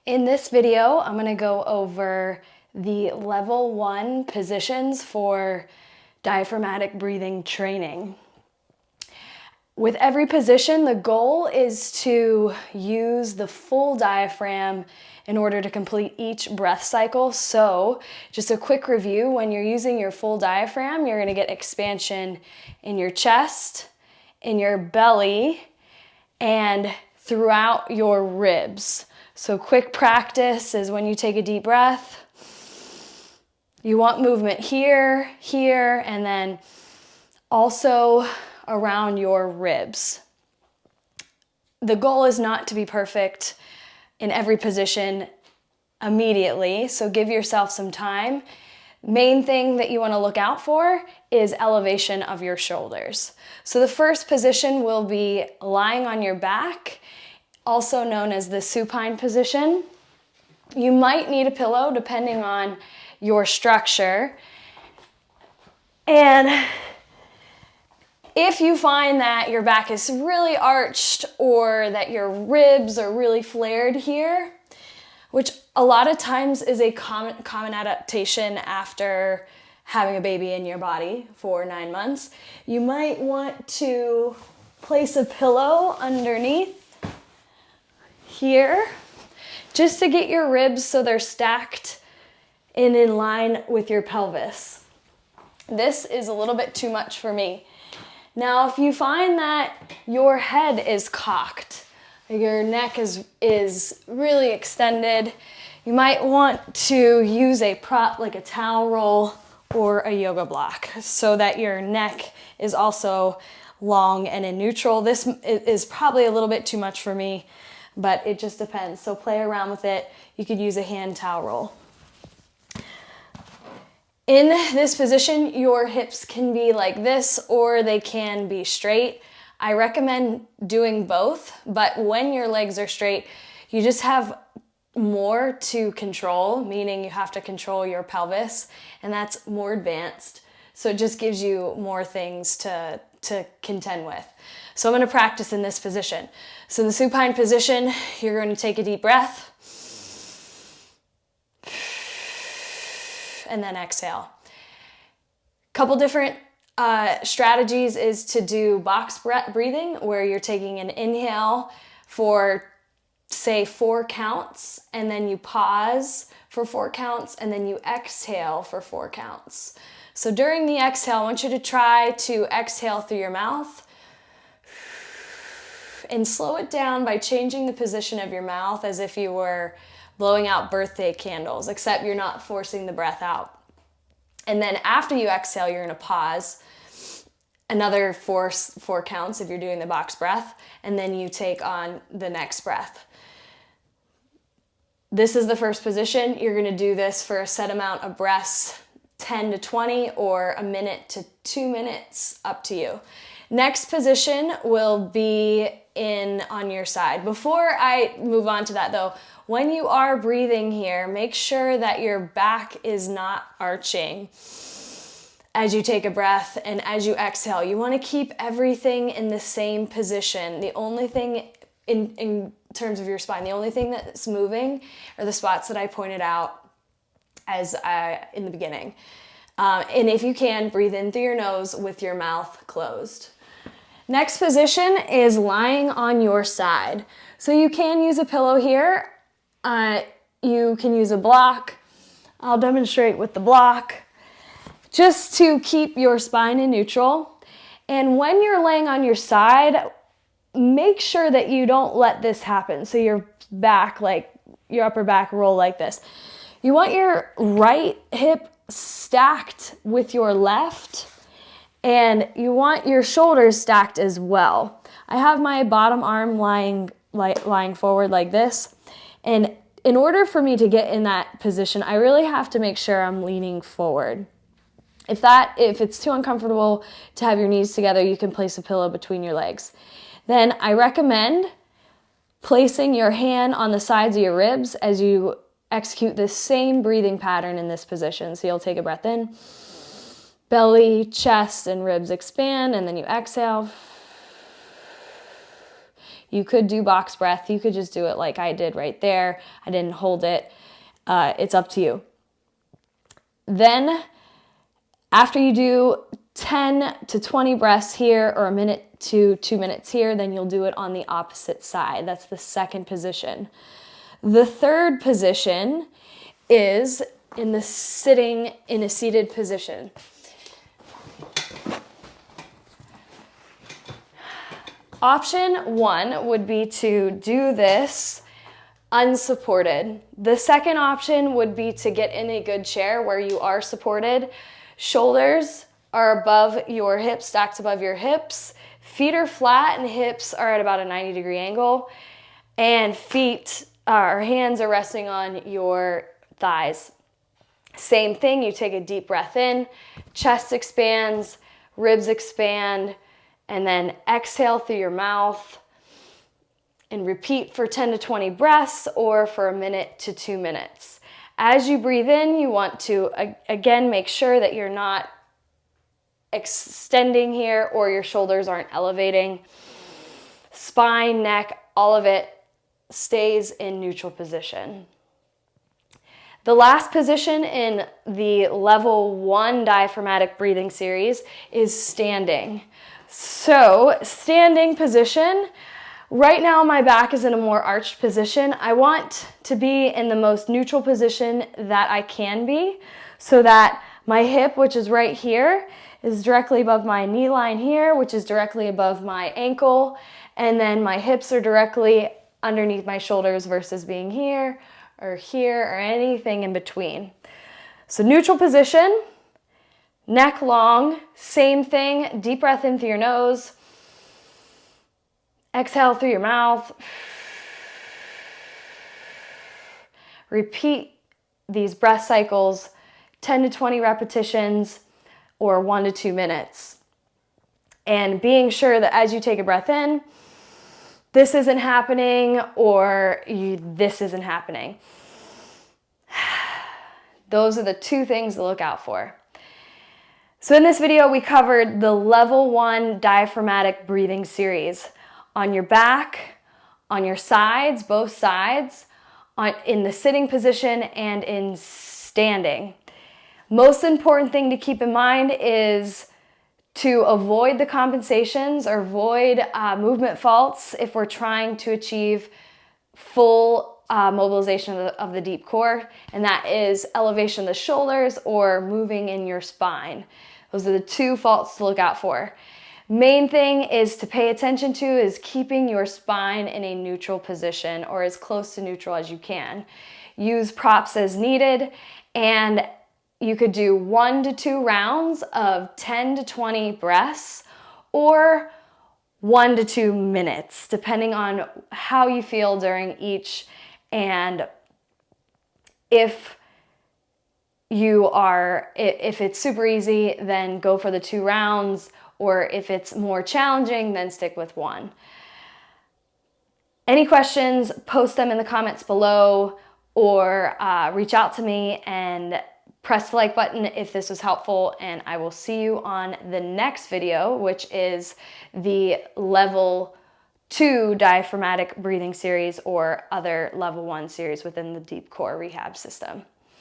In this video, I'm going to go over the level 1 positions for diaphragmatic breathing training. With every position, the goal is to use the full diaphragm in order to complete each breath cycle. So just a quick review, when you're using your full diaphragm, you're going to get expansion in your chest, in your belly, and throughout your ribs. So quick practice is when you take a deep breath, you want movement here, here, and then also around your ribs. The goal is not to be perfect in every position immediately, so give yourself some time. Main thing that you want to look out for is elevation of your shoulders. So the first position will be lying on your back, also known as the supine position. You might need a pillow depending on your structure. And if you find that your back is really arched or that your ribs are really flared here, which a lot of times is a common adaptation after having a baby in your body for 9 months, you might want to place a pillow underneath here just to get your ribs so they're stacked and in line with your pelvis. This is a little bit too much for me. Now, if you find that your head is cocked, your neck is really extended, you might want to use a prop like a towel roll or a yoga block so that your neck is also long and in neutral. This is probably a little bit too much for me, but it just depends. So play around with it. You could use a hand towel roll. In this position, your hips can be like this or they can be straight. I recommend doing both, but when your legs are straight, you just have more to control, meaning you have to control your pelvis, and that's more advanced. So it just gives you more things to contend with. So I'm going to practice in this position. So the supine position, you're going to take a deep breath and then exhale. Couple different strategies is to do box breathing, where you're taking an inhale for say 4 counts, and then you pause for 4 counts, and then you exhale for 4 counts. So during the exhale, I want you to try to exhale through your mouth and slow it down by changing the position of your mouth as if you were blowing out birthday candles, except you're not forcing the breath out. And then after you exhale, you're going to pause another 4 counts if you're doing the box breath, and then you take on the next breath. This is the first position. You're going to do this for a set amount of breaths, 10 to 20 or a minute to 2 minutes, up to you. Next position will be in on your side. Before I move on to that though, when you are breathing here, make sure that your back is not arching as you take a breath and as you exhale. You want to keep everything in the same position. The only thing in terms of your spine, the only thing that's moving are the spots that I pointed out as in the beginning. And if you can, breathe in through your nose with your mouth closed. Next position is lying on your side. So you can use a pillow here. You can use a block. I'll demonstrate with the block just to keep your spine in neutral. And when you're laying on your side, make sure that you don't let this happen. So your back, like your upper back, roll like this. You want your right hip stacked with your left, and you want your shoulders stacked as well. I have my bottom arm lying forward like this, and in order for me to get in that position, I really have to make sure I'm leaning forward. If it's too uncomfortable to have your knees together, you can place a pillow between your legs. Then I recommend placing your hand on the sides of your ribs as you execute the same breathing pattern in this position. So you'll take a breath in, belly, chest, and ribs expand, and then you exhale. You could do box breath. You could just do it like I did right there. I didn't hold it. It's up to you. Then after you do 10 to 20 breaths here, or a minute to 2 minutes here, then you'll do it on the opposite side. That's the second position. The third position is sitting in a seated position. Option one would be to do this unsupported. The second option would be to get in a good chair where you are supported. Shoulders are above your hips, stacked above your hips. Feet are flat and hips are at about a 90-degree angle. And hands are resting on your thighs. Same thing, you take a deep breath in, chest expands, ribs expand, and then exhale through your mouth and repeat for 10 to 20 breaths or for a minute to 2 minutes. As you breathe in, you want to, again, make sure that you're not extending here or your shoulders aren't elevating. Spine, neck, all of it stays in neutral position. The last position in the level 1 diaphragmatic breathing series is standing. So, standing position, right now my back is in a more arched position. I want to be in the most neutral position that I can be so that my hip, which is right here, is directly above my knee line here, which is directly above my ankle, and then my hips are directly underneath my shoulders versus being here or anything in between. So neutral position, neck long, same thing, deep breath in through your nose, exhale through your mouth. Repeat these breath cycles, 10 to 20 repetitions or 1 to 2 minutes. And being sure that as you take a breath in, this isn't happening or this isn't happening. Those are the two things to look out for. So in this video, we covered the level 1 diaphragmatic breathing series on your back, on your sides, both sides, in the sitting position and in standing. Most important thing to keep in mind is to avoid the compensations or avoid movement faults if we're trying to achieve full mobilization of the deep core, and that is elevation of the shoulders or moving in your spine. Those are the two faults to look out for. Main thing is to pay attention to is keeping your spine in a neutral position or as close to neutral as you can. Use props as needed, and you could do 1 to 2 rounds of 10 to 20 breaths or 1 to 2 minutes, depending on how you feel during each. And if it's super easy, then go for the 2 rounds, or if it's more challenging, then stick with 1. Any questions, post them in the comments below, or reach out to me and press the like button if this was helpful, and I will see you on the next video, which is the level 2 diaphragmatic breathing series or other level 1 series within the deep core rehab system.